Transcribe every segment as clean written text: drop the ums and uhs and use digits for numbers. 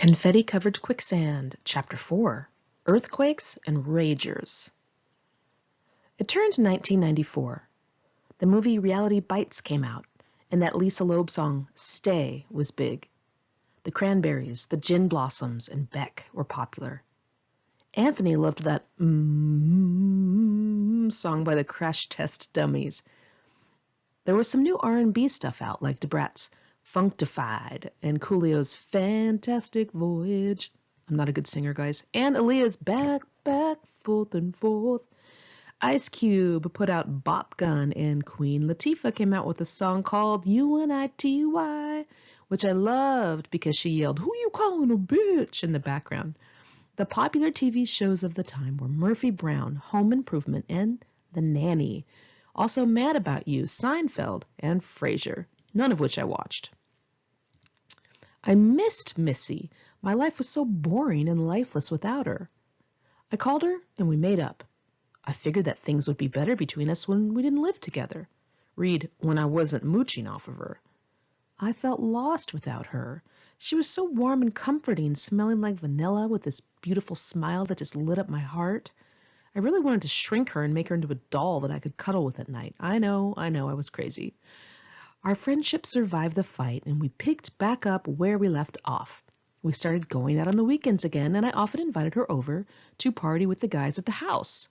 Confetti Covered Quicksand, Chapter 4, Earthquakes and Ragers. It turned 1994. The movie Reality Bites came out, and that Lisa Loeb song, Stay, was big. The Cranberries, the Gin Blossoms, and Beck were popular. Anthony loved that song by the Crash Test Dummies. There was some new R&B stuff out, like DeBrat's Functified and Coolio's Fantastic Voyage. I'm not a good singer, guys. And Aaliyah's Back, Forth and Forth. Ice Cube put out Bop Gun, and Queen Latifah came out with a song called UNITY, which I loved because she yelled, "Who you calling a bitch?" in the background. The popular TV shows of the time were Murphy Brown, Home Improvement, and The Nanny. Also Mad About You, Seinfeld, and Frasier, none of which I watched. I missed Missy. My life was so boring and lifeless without her. I called her and we made up. I figured that things would be better between us when we didn't live together. Read, when I wasn't mooching off of her. I felt lost without her. She was so warm and comforting, smelling like vanilla with this beautiful smile that just lit up my heart. I really wanted to shrink her and make her into a doll that I could cuddle with at night. I know, I was crazy. Our friendship survived the fight, and we picked back up where we left off. We started going out on the weekends again, and I often invited her over to party with the guys at the house.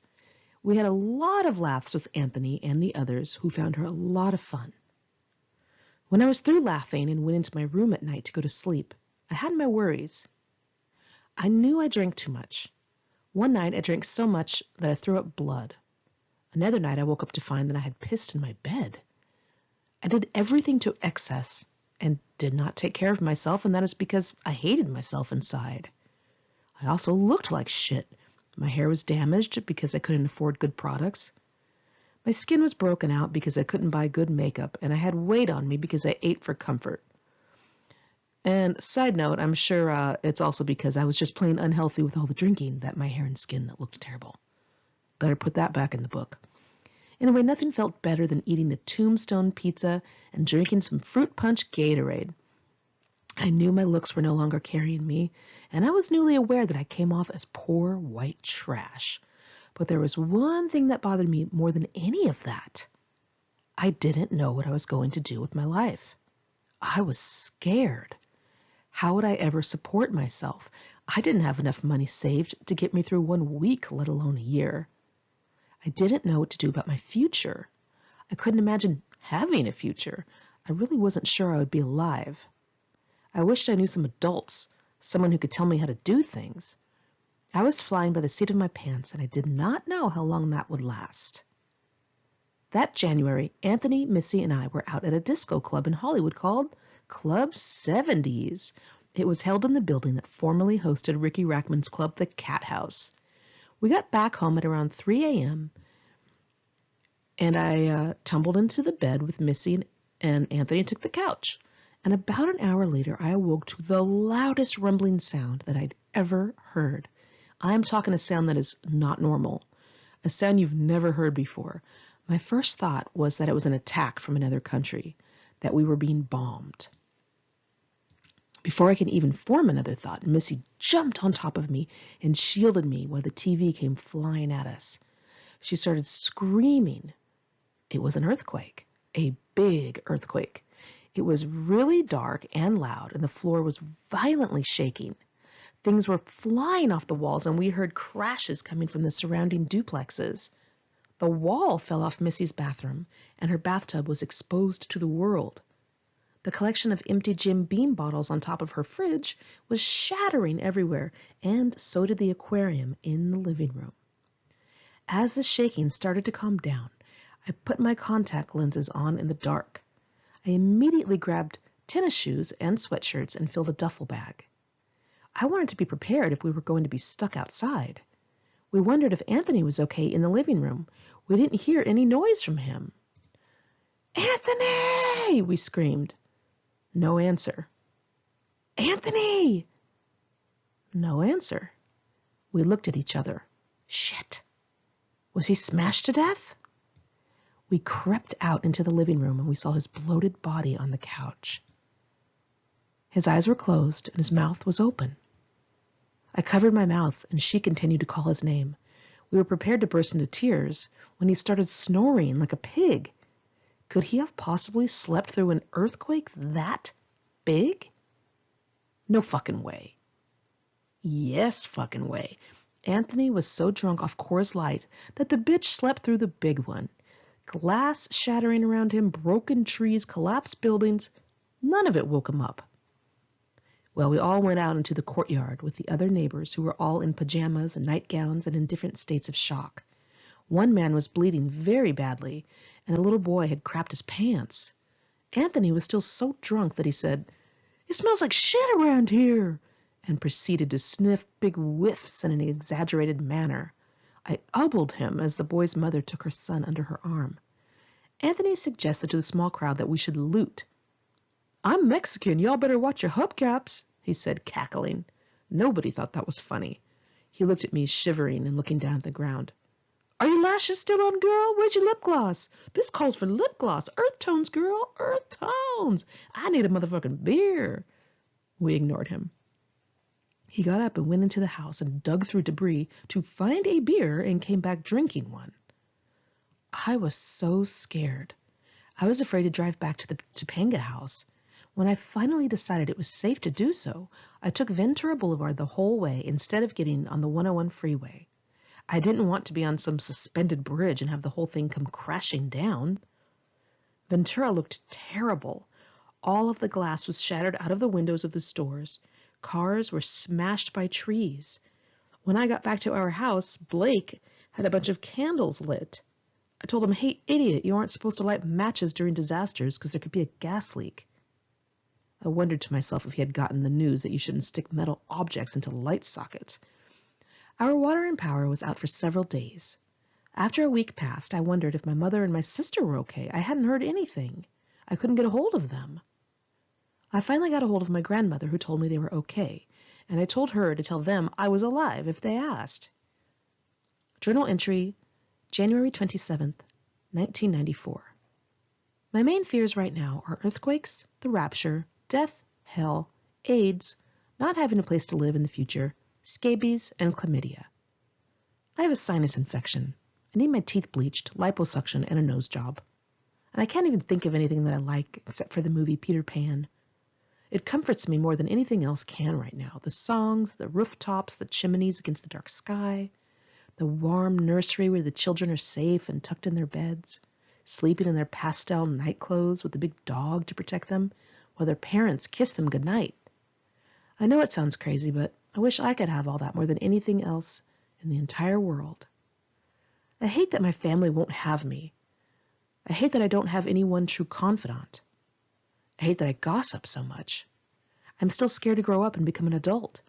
We had a lot of laughs with Anthony and the others, who found her a lot of fun. When I was through laughing and went into my room at night to go to sleep, I had my worries. I knew I drank too much. One night I drank so much that I threw up blood. Another night I woke up to find that I had pissed in my bed. I did everything to excess and did not take care of myself, and that is because I hated myself inside. I also looked like shit. My hair was damaged because I couldn't afford good products. My skin was broken out because I couldn't buy good makeup, and I had weight on me because I ate for comfort. And side note, I'm sure it's also because I was just plain unhealthy with all the drinking that my hair and skin that looked terrible. Better put that back in the book. Anyway, nothing felt better than eating a Tombstone pizza and drinking some fruit punch Gatorade. I knew my looks were no longer carrying me, and I was newly aware that I came off as poor white trash. But there was one thing that bothered me more than any of that. I didn't know what I was going to do with my life. I was scared. How would I ever support myself? I didn't have enough money saved to get me through 1 week, let alone a year. I didn't know what to do about my future. I couldn't imagine having a future. I really wasn't sure I would be alive. I wished I knew some adults, someone who could tell me how to do things. I was flying by the seat of my pants, and I did not know how long that would last. That January, Anthony, Missy, and I were out at a disco club in Hollywood called Club 70s. It was held in the building that formerly hosted Ricky Rackman's club, the Cat House. We got back home at around 3 a.m., and I tumbled into the bed with Missy, and Anthony took the couch. And about an hour later, I awoke to the loudest rumbling sound that I'd ever heard. I'm talking a sound that is not normal, a sound you've never heard before. My first thought was that it was an attack from another country, that we were being bombed. Before I could even form another thought, Missy jumped on top of me and shielded me while the TV came flying at us. She started screaming. It was an earthquake, a big earthquake. It was really dark and loud, and the floor was violently shaking. Things were flying off the walls, and we heard crashes coming from the surrounding duplexes. The wall fell off Missy's bathroom, and her bathtub was exposed to the world. The collection of empty Jim Beam bottles on top of her fridge was shattering everywhere, and so did the aquarium in the living room. As the shaking started to calm down, I put my contact lenses on in the dark. I immediately grabbed tennis shoes and sweatshirts and filled a duffel bag. I wanted to be prepared if we were going to be stuck outside. We wondered if Anthony was okay in the living room. We didn't hear any noise from him. "Anthony!" we screamed. No answer. "Anthony!" No answer. We looked at each other. Shit. Was he smashed to death? We crept out into the living room and we saw his bloated body on the couch. His eyes were closed and his mouth was open. I covered my mouth, and she continued to call his name. We were prepared to burst into tears when he started snoring like a pig. Could he have possibly slept through an earthquake that big? No fucking way. Yes fucking way. Anthony was so drunk off Coors Light that the bitch slept through the big one. Glass shattering around him, broken trees, collapsed buildings. None of it woke him up. Well, we all went out into the courtyard with the other neighbors who were all in pajamas and nightgowns and in different states of shock. One man was bleeding very badly, and a little boy had crapped his pants. Anthony was still so drunk that he said, "It smells like shit around here," and proceeded to sniff big whiffs in an exaggerated manner. I elbowed him as the boy's mother took her son under her arm. Anthony suggested to the small crowd that we should loot. "I'm Mexican, y'all better watch your hubcaps," he said, cackling. Nobody thought that was funny. He looked at me, shivering and looking down at the ground. "Are your lashes still on, girl? Where's your lip gloss? This calls for lip gloss. Earth tones, girl. Earth tones. I need a motherfucking beer." We ignored him. He got up and went into the house and dug through debris to find a beer and came back drinking one. I was so scared. I was afraid to drive back to the Topanga house. When I finally decided it was safe to do so, I took Ventura Boulevard the whole way instead of getting on the 101 freeway. I didn't want to be on some suspended bridge and have the whole thing come crashing down. Ventura looked terrible. All of the glass was shattered out of the windows of the stores. Cars were smashed by trees. When I got back to our house, Blake had a bunch of candles lit. I told him, "Hey, idiot, you aren't supposed to light matches during disasters because there could be a gas leak." I wondered to myself if he had gotten the news that you shouldn't stick metal objects into light sockets. Our water and power was out for several days. After a week passed, I wondered if my mother and my sister were okay. I hadn't heard anything. I couldn't get a hold of them. I finally got a hold of my grandmother, who told me they were okay, and I told her to tell them I was alive if they asked. Journal entry, January 27th, 1994. My main fears right now are earthquakes, the rapture, death, hell, AIDS, not having a place to live in the future, scabies, and chlamydia. I have a sinus infection. I need my teeth bleached, liposuction, and a nose job. And I can't even think of anything that I like except for the movie Peter Pan. It comforts me more than anything else can right now. The songs, the rooftops, the chimneys against the dark sky, the warm nursery where the children are safe and tucked in their beds, sleeping in their pastel night clothes with a big dog to protect them while their parents kiss them goodnight. I know it sounds crazy, but I wish I could have all that more than anything else in the entire world. I hate that my family won't have me. I hate that I don't have any one true confidant. I hate that I gossip so much. I'm still scared to grow up and become an adult.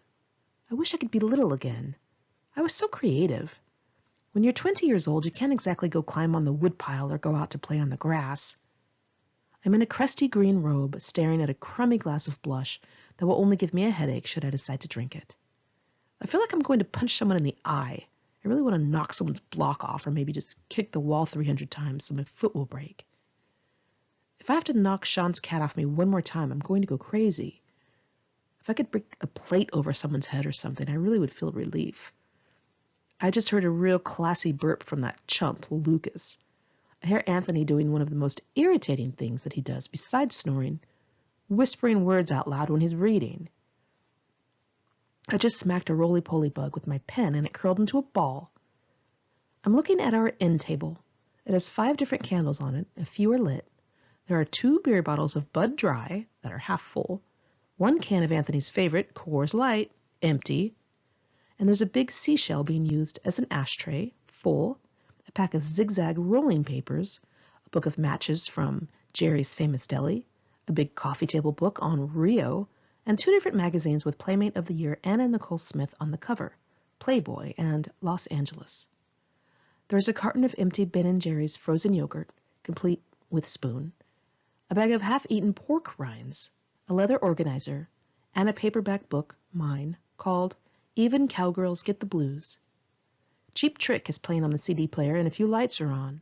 I wish I could be little again. I was so creative. When you're 20 years old, you can't exactly go climb on the woodpile or go out to play on the grass. I'm in a crusty green robe, staring at a crummy glass of blush that will only give me a headache should I decide to drink it. I feel like I'm going to punch someone in the eye. I really want to knock someone's block off or maybe just kick the wall 300 times so my foot will break. If I have to knock Sean's cat off me one more time, I'm going to go crazy. If I could break a plate over someone's head or something, I really would feel relief. I just heard a real classy burp from that chump, Lucas. I hear Anthony doing one of the most irritating things that he does besides snoring, whispering words out loud when he's reading. I just smacked a roly-poly bug with my pen and it curled into a ball. I'm looking at our end table. It has 5 different candles on it, a few are lit. There are 2 beer bottles of Bud Dry that are half full, 1 can of Anthony's favorite, Coors Light, empty, and there's a big seashell being used as an ashtray, full, a pack of zigzag rolling papers, a book of matches from Jerry's Famous Deli, a big coffee table book on Rio, and 2 different magazines with Playmate of the Year Anna Nicole Smith on the cover, Playboy and Los Angeles. There's a carton of empty Ben & Jerry's frozen yogurt, complete with spoon, a bag of half-eaten pork rinds, a leather organizer, and a paperback book, mine, called Even Cowgirls Get the Blues. Cheap Trick is playing on the CD player and a few lights are on.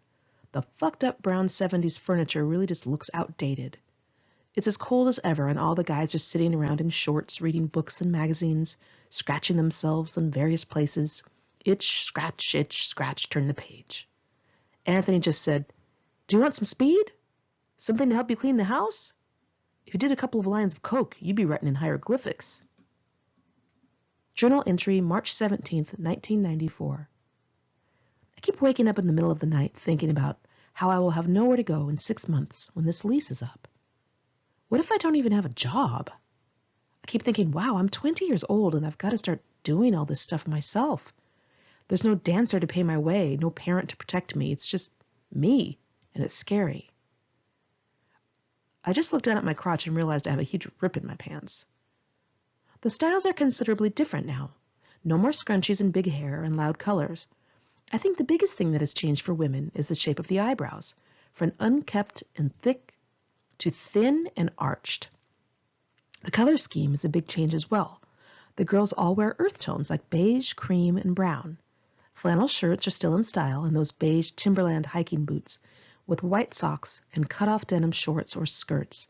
The fucked up brown 70s furniture really just looks outdated. It's as cold as ever, and all the guys are sitting around in shorts, reading books and magazines, scratching themselves in various places. Itch, scratch, turn the page. Anthony just said, "Do you want some speed? Something to help you clean the house? If you did a couple of lines of coke, you'd be writing in hieroglyphics." Journal entry, March 17th, 1994. I keep waking up in the middle of the night thinking about how I will have nowhere to go in 6 months when this lease is up. What if I don't even have a job? I keep thinking, wow, I'm 20 years old and I've got to start doing all this stuff myself. There's no dancer to pay my way, no parent to protect me. It's just me, and it's scary. I just looked down at my crotch and realized I have a huge rip in my pants. The styles are considerably different now. No more scrunchies and big hair and loud colors. I think the biggest thing that has changed for women is the shape of the eyebrows, from unkept and thick to thin and arched. The color scheme is a big change as well. The girls all wear earth tones like beige, cream, and brown. Flannel shirts are still in style, and those beige Timberland hiking boots with white socks and cut-off denim shorts or skirts.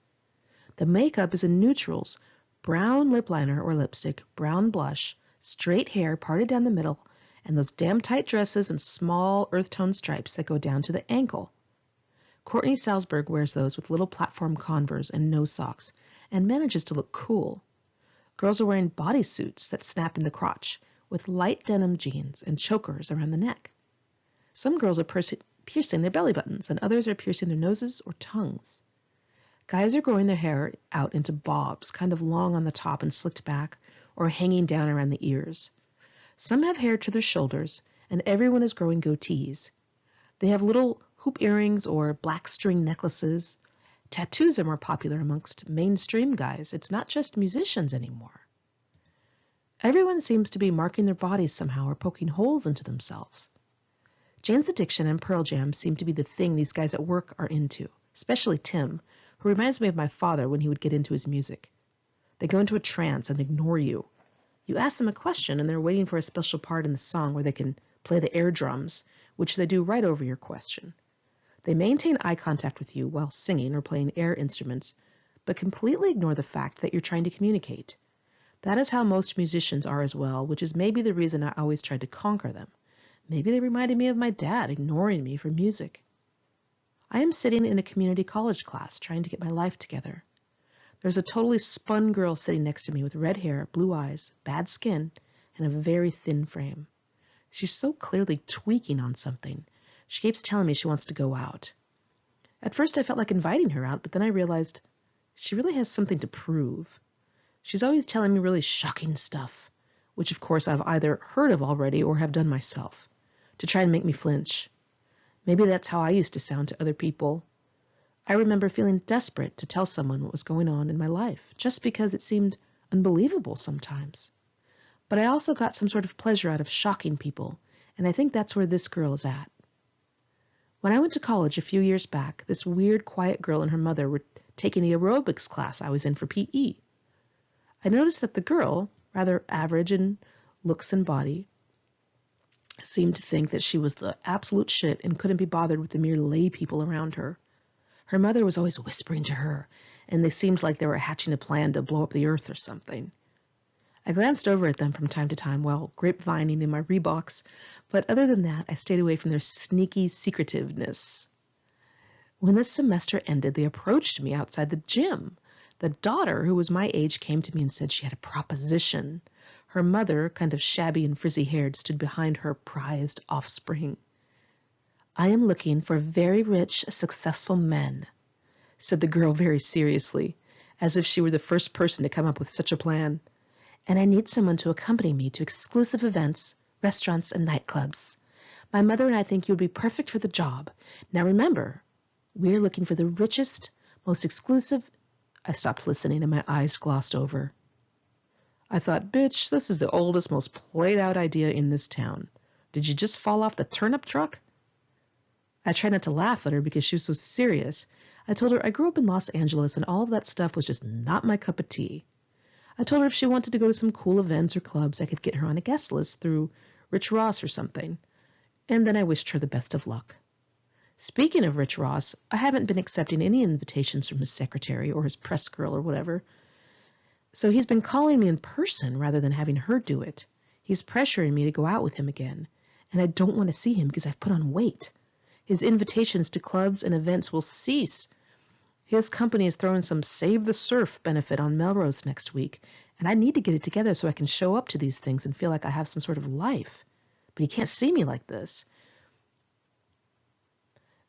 The makeup is in neutrals: brown lip liner or lipstick, brown blush, straight hair parted down the middle, and those damn tight dresses and small earth tone stripes that go down to the ankle. Courtney Salzberg wears those with little platform Converse and no socks, and manages to look cool. Girls are wearing bodysuits that snap into crotch, with light denim jeans and chokers around the neck. Some girls are piercing their belly buttons, and others are piercing their noses or tongues. Guys are growing their hair out into bobs, kind of long on the top and slicked back, or hanging down around the ears. Some have hair to their shoulders, and everyone is growing goatees. They have little hoop earrings or black string necklaces. Tattoos are more popular amongst mainstream guys. It's not just musicians anymore. Everyone seems to be marking their bodies somehow or poking holes into themselves. Jane's Addiction and Pearl Jam seem to be the thing these guys at work are into, especially Tim, who reminds me of my father when he would get into his music. They go into a trance and ignore you. You ask them a question and they're waiting for a special part in the song where they can play the air drums, which they do right over your question. They maintain eye contact with you while singing or playing air instruments, but completely ignore the fact that you're trying to communicate. That is how most musicians are as well, which is maybe the reason I always tried to conquer them. Maybe they reminded me of my dad ignoring me for music. I am sitting in a community college class trying to get my life together. There's a totally spun girl sitting next to me with red hair, blue eyes, bad skin, and a very thin frame. She's so clearly tweaking on something. She keeps telling me she wants to go out. At first I felt like inviting her out, but then I realized she really has something to prove. She's always telling me really shocking stuff, which of course I've either heard of already or have done myself, to try and make me flinch. Maybe that's how I used to sound to other people. I remember feeling desperate to tell someone what was going on in my life, just because it seemed unbelievable sometimes. But I also got some sort of pleasure out of shocking people, and I think that's where this girl is at. When I went to college a few years back, this weird, quiet girl and her mother were taking the aerobics class I was in for PE. I noticed that the girl, rather average in looks and body, seemed to think that she was the absolute shit and couldn't be bothered with the mere lay people around her. Her mother was always whispering to her, and they seemed like they were hatching a plan to blow up the earth or something. I glanced over at them from time to time while grapevining in my Reeboks, but other than that, I stayed away from their sneaky secretiveness. When this semester ended, they approached me outside the gym. The daughter, who was my age, came to me and said she had a proposition. Her mother, kind of shabby and frizzy-haired, stood behind her prized offspring. "I am looking for very rich, successful men," said the girl very seriously, as if she were the first person to come up with such a plan. "And I need someone to accompany me to exclusive events, restaurants, and nightclubs. My mother and I think you would be perfect for the job. Now remember, we're looking for the richest, most exclusive—" I stopped listening and my eyes glossed over. I thought, bitch, this is the oldest, most played-out idea in this town. Did you just fall off the turnip truck? I tried not to laugh at her because she was so serious. I told her I grew up in Los Angeles and all of that stuff was just not my cup of tea. I told her if she wanted to go to some cool events or clubs, I could get her on a guest list through Rich Ross or something. And then I wished her the best of luck. Speaking of Rich Ross, I haven't been accepting any invitations from his secretary or his press girl or whatever. So he's been calling me in person rather than having her do it. He's pressuring me to go out with him again, and I don't want to see him because I've put on weight. His invitations to clubs and events will cease. His company is throwing some Save the Surf benefit on Melrose next week, and I need to get it together so I can show up to these things and feel like I have some sort of life. But he can't see me like this.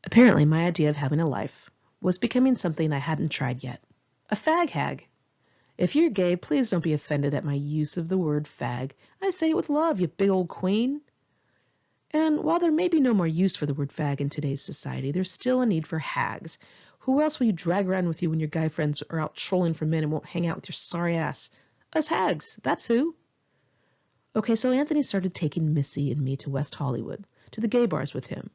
Apparently, my idea of having a life was becoming something I hadn't tried yet. A fag hag. If you're gay, please don't be offended at my use of the word fag. I say it with love, you big old queen. And while there may be no more use for the word fag in today's society, there's still a need for hags. Who else will you drag around with you when your guy friends are out trolling for men and won't hang out with your sorry ass? Us hags, that's who. Okay, so Anthony started taking Missy and me to West Hollywood, to the gay bars with him.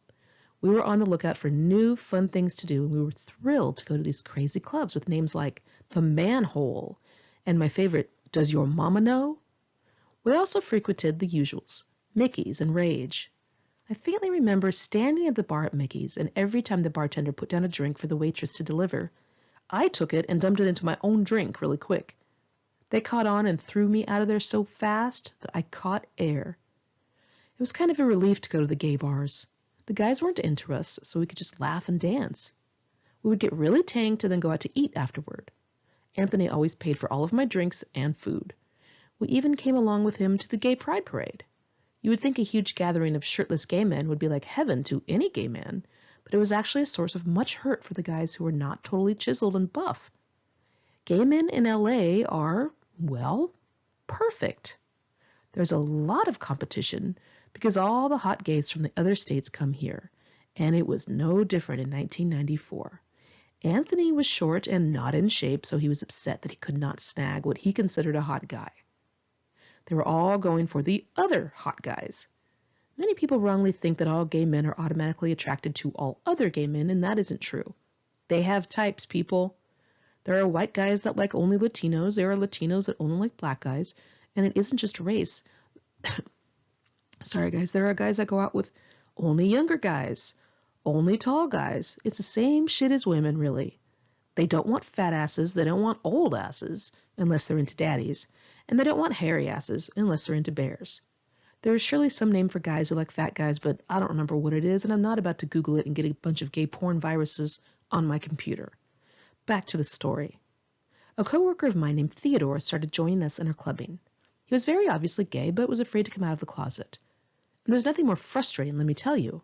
We were on the lookout for new, fun things to do, and we were thrilled to go to these crazy clubs with names like The Manhole and my favorite, Does Your Mama Know? We also frequented the usuals, Mickey's and Rage. I faintly remember standing at the bar at Mickey's, and every time the bartender put down a drink for the waitress to deliver, I took it and dumped it into my own drink really quick. They caught on and threw me out of there so fast that I caught air. It was kind of a relief to go to the gay bars. The guys weren't into us, so we could just laugh and dance. We would get really tanked and then go out to eat afterward. Anthony always paid for all of my drinks and food. We even came along with him to the gay pride parade. You would think a huge gathering of shirtless gay men would be like heaven to any gay man, but it was actually a source of much hurt for the guys who were not totally chiseled and buff. Gay men in LA are, well, perfect. There's a lot of competition because all the hot gays from the other states come here, and it was no different in 1994. Anthony was short and not in shape, so he was upset that he could not snag what he considered a hot guy. They were all going for the other hot guys. Many people wrongly think that all gay men are automatically attracted to all other gay men, and that isn't true. They have types, people. There are white guys that like only Latinos, there are Latinos that only like black guys, and it isn't just race. Sorry, guys, there are guys that go out with only younger guys, only tall guys. It's the same shit as women, really. They don't want fat asses, they don't want old asses, unless they're into daddies, and they don't want hairy asses, unless they're into bears. There is surely some name for guys who like fat guys, but I don't remember what it is, and I'm not about to Google it and get a bunch of gay porn viruses on my computer. Back to the story. A coworker of mine named Theodore started joining us in our clubbing. He was very obviously gay, but was afraid to come out of the closet. And there was nothing more frustrating, let me tell you.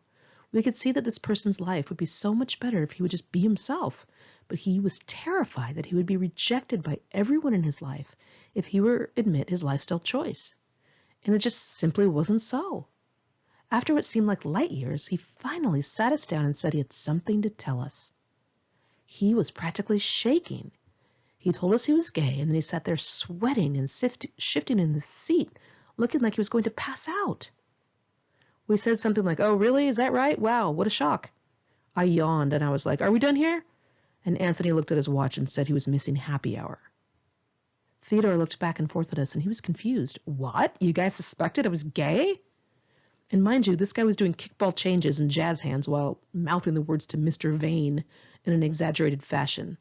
We could see that this person's life would be so much better if he would just be himself, but he was terrified that he would be rejected by everyone in his life if he were to admit his lifestyle choice. And it just simply wasn't so. After what seemed like light years, he finally sat us down and said he had something to tell us. He was practically shaking. He told us he was gay, and then he sat there sweating and shifting in the seat, looking like he was going to pass out. We said something like, "Oh, really? Is that right? Wow, what a shock." I yawned, and I was like, "Are we done here?" And Anthony looked at his watch and said he was missing happy hour. Theodore looked back and forth at us, and he was confused. "What? You guys suspected I was gay?" And mind you, this guy was doing kickball changes and jazz hands while mouthing the words to Mr. Vane in an exaggerated fashion.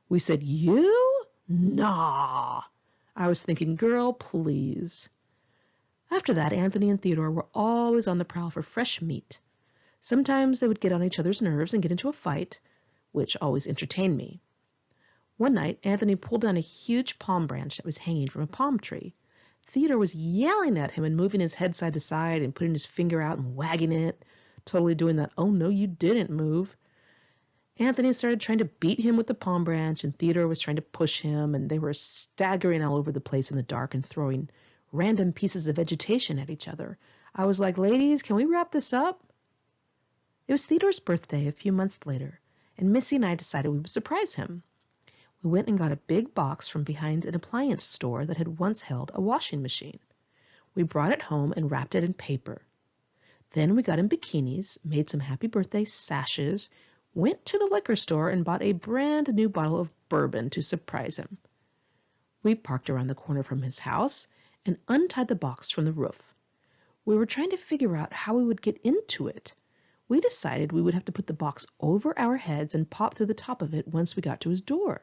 We said, "You? Nah." I was thinking, girl, please. After that, Anthony and Theodore were always on the prowl for fresh meat. Sometimes they would get on each other's nerves and get into a fight, which always entertained me. One night, Anthony pulled down a huge palm branch that was hanging from a palm tree. Theodore was yelling at him and moving his head side to side and putting his finger out and wagging it, totally doing that "oh no you didn't" move. Anthony started trying to beat him with the palm branch, and Theodore was trying to push him, and they were staggering all over the place in the dark and throwing random pieces of vegetation at each other. I was like, "Ladies, can we wrap this up?" It was Theodore's birthday a few months later, and Missy and I decided we would surprise him. We went and got a big box from behind an appliance store that had once held a washing machine. We brought it home and wrapped it in paper. Then we got him bikinis, made some happy birthday sashes, went to the liquor store and bought a brand new bottle of bourbon to surprise him. We parked around the corner from his house and untied the box from the roof. We were trying to figure out how we would get into it. We decided we would have to put the box over our heads and pop through the top of it once we got to his door.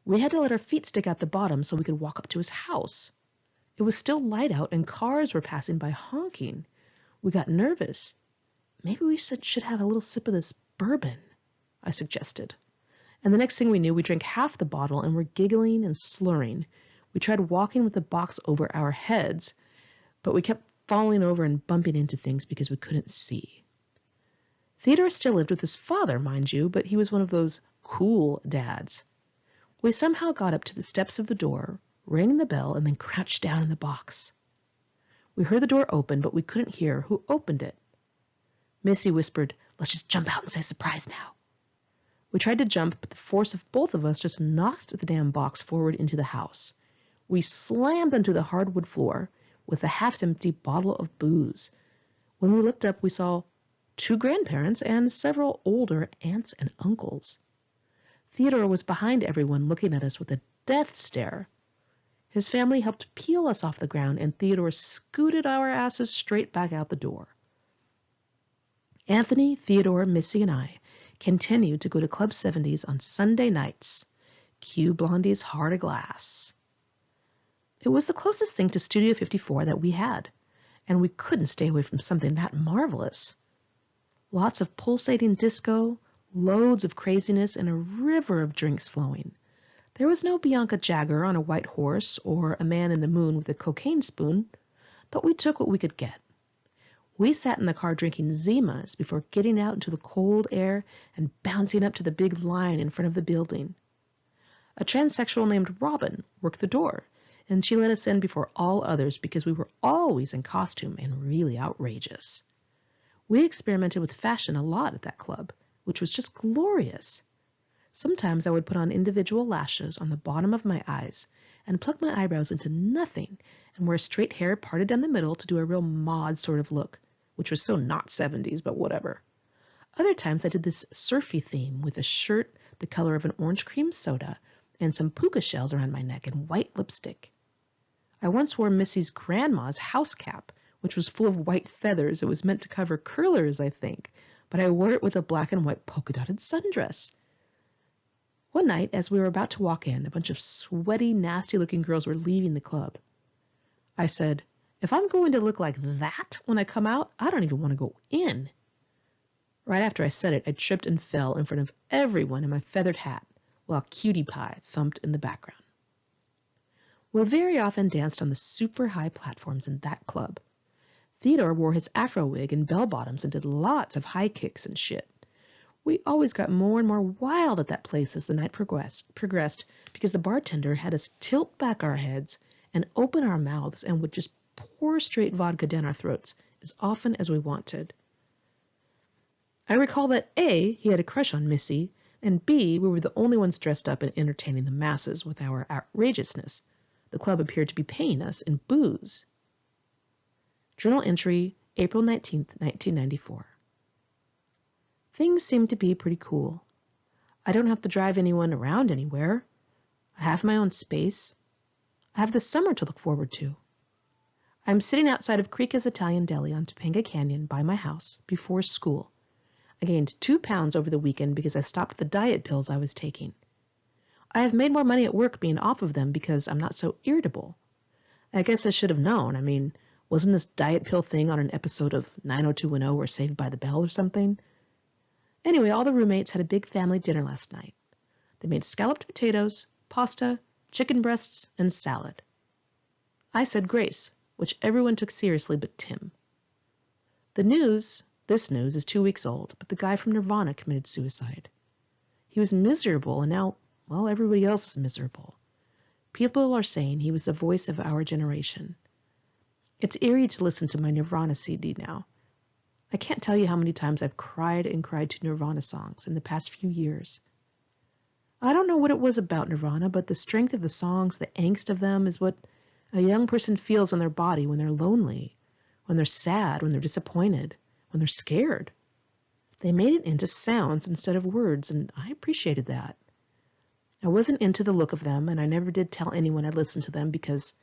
We had to let our feet stick out the bottom so we could walk up to his house. It was still light out and cars were passing by honking. We got nervous. Maybe we should have a little sip of this bourbon, I suggested. And the next thing we knew, we drank half the bottle and were giggling and slurring. We tried walking with the box over our heads, but we kept falling over and bumping into things because we couldn't see. Theodore still lived with his father, mind you, but he was one of those cool dads. We somehow got up to the steps of the door, rang the bell, and then crouched down in the box. We heard the door open, but we couldn't hear who opened it. Missy whispered, "Let's just jump out and say surprise now." We tried to jump, but the force of both of us just knocked the damn box forward into the house. We slammed onto the hardwood floor with a half-empty bottle of booze. When we looked up, we saw 2 grandparents and several older aunts and uncles. Theodore was behind everyone looking at us with a death stare. His family helped peel us off the ground, and Theodore scooted our asses straight back out the door. Anthony, Theodore, Missy, and I continued to go to Club 70s on Sunday nights. Cue Blondie's Heart of Glass. It was the closest thing to Studio 54 that we had, and we couldn't stay away from something that marvelous. Lots of pulsating disco, loads of craziness, and a river of drinks flowing. There was no Bianca Jagger on a white horse or a man in the moon with a cocaine spoon, but we took what we could get. We sat in the car drinking Zimas before getting out into the cold air and bouncing up to the big line in front of the building. A transsexual named Robin worked the door, and she let us in before all others because we were always in costume and really outrageous. We experimented with fashion a lot at that club, which was just glorious. Sometimes I would put on individual lashes on the bottom of my eyes and pluck my eyebrows into nothing and wear straight hair parted down the middle to do a real mod sort of look, which was so not 70s, but whatever. Other times I did this surfy theme with a shirt the color of an orange cream soda and some puka shells around my neck and white lipstick. I once wore Missy's grandma's house cap, which was full of white feathers. It was meant to cover curlers, I think, but I wore it with a black and white polka-dotted sundress. One night, as we were about to walk in, a bunch of sweaty, nasty-looking girls were leaving the club. I said, "If I'm going to look like that when I come out, I don't even want to go in." Right after I said it, I tripped and fell in front of everyone in my feathered hat, while Cutie Pie thumped in the background. We very often danced on the super high platforms in that club. Theodore wore his afro wig and bell-bottoms and did lots of high kicks and shit. We always got more and more wild at that place as the night progressed because the bartender had us tilt back our heads and open our mouths and would just pour straight vodka down our throats as often as we wanted. I recall that A, he had a crush on Missy, and B, we were the only ones dressed up and entertaining the masses with our outrageousness. The club appeared to be paying us in booze. Journal entry, April 19th, 1994. Things seem to be pretty cool. I don't have to drive anyone around anywhere. I have my own space. I have the summer to look forward to. I'm sitting outside of Creeka's Italian Deli on Topanga Canyon by my house before school. I gained 2 pounds over the weekend because I stopped the diet pills I was taking. I have made more money at work being off of them because I'm not so irritable. I guess I should have known. I mean, wasn't this diet pill thing on an episode of 90210 or Saved by the Bell or something? Anyway, all the roommates had a big family dinner last night. They made scalloped potatoes, pasta, chicken breasts, and salad. I said grace, which everyone took seriously but Tim. This news is 2 weeks old, but the guy from Nirvana committed suicide. He was miserable, and now, well, everybody else is miserable. People are saying he was the voice of our generation. It's eerie to listen to my Nirvana CD now. I can't tell you how many times I've cried and cried to Nirvana songs in the past few years. I don't know what it was about Nirvana, but the strength of the songs, the angst of them, is what a young person feels in their body when they're lonely, when they're sad, when they're disappointed, when they're scared. They made it into sounds instead of words, and I appreciated that. I wasn't into the look of them, and I never did tell anyone I listened to them because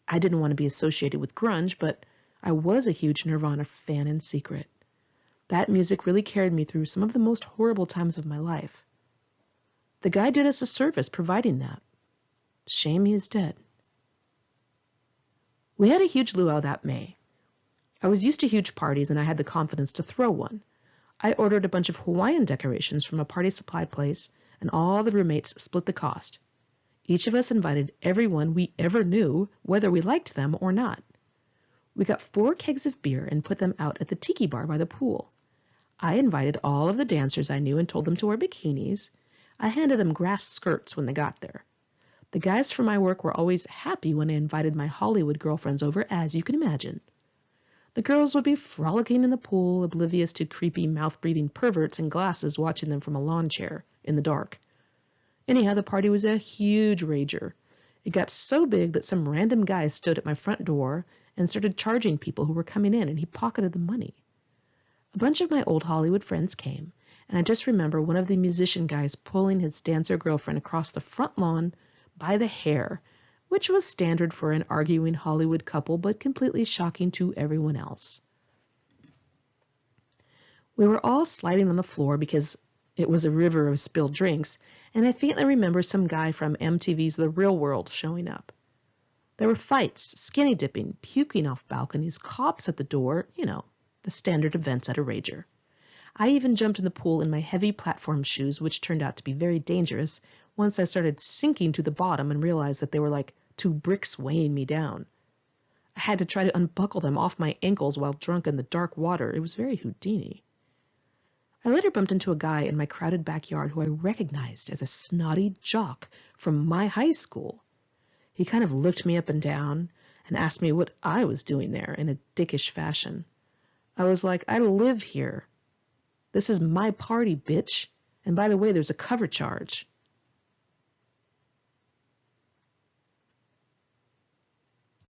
I didn't want to be associated with grunge, but I was a huge Nirvana fan in secret. That music really carried me through some of the most horrible times of my life. The guy did us a service providing that. Shame he is dead. We had a huge luau that May. I was used to huge parties and I had the confidence to throw one. I ordered a bunch of Hawaiian decorations from a party supply place and all the roommates split the cost. Each of us invited everyone we ever knew, whether we liked them or not. We got 4 kegs of beer and put them out at the tiki bar by the pool. I invited all of the dancers I knew and told them to wear bikinis. I handed them grass skirts when they got there. The guys from my work were always happy when I invited my Hollywood girlfriends over, as you can imagine. The girls would be frolicking in the pool, oblivious to creepy, mouth-breathing perverts in glasses watching them from a lawn chair in the dark. Anyhow, the party was a huge rager. It got so big that some random guy stood at my front door and started charging people who were coming in, and he pocketed the money. A bunch of my old Hollywood friends came, and I just remember one of the musician guys pulling his dancer girlfriend across the front lawn by the hair, which was standard for an arguing Hollywood couple, but completely shocking to everyone else. We were all sliding on the floor because it was a river of spilled drinks, and I faintly remember some guy from MTV's The Real World showing up. There were fights, skinny dipping, puking off balconies, cops at the door, the standard events at a rager. I even jumped in the pool in my heavy platform shoes, which turned out to be very dangerous once I started sinking to the bottom and realized that they were like 2 bricks weighing me down. I had to try to unbuckle them off my ankles while drunk in the dark water. It was very Houdini. I later bumped into a guy in my crowded backyard who I recognized as a snotty jock from my high school. He kind of looked me up and down and asked me what I was doing there in a dickish fashion. I was like, I live here. This is my party, bitch. And by the way, there's a cover charge.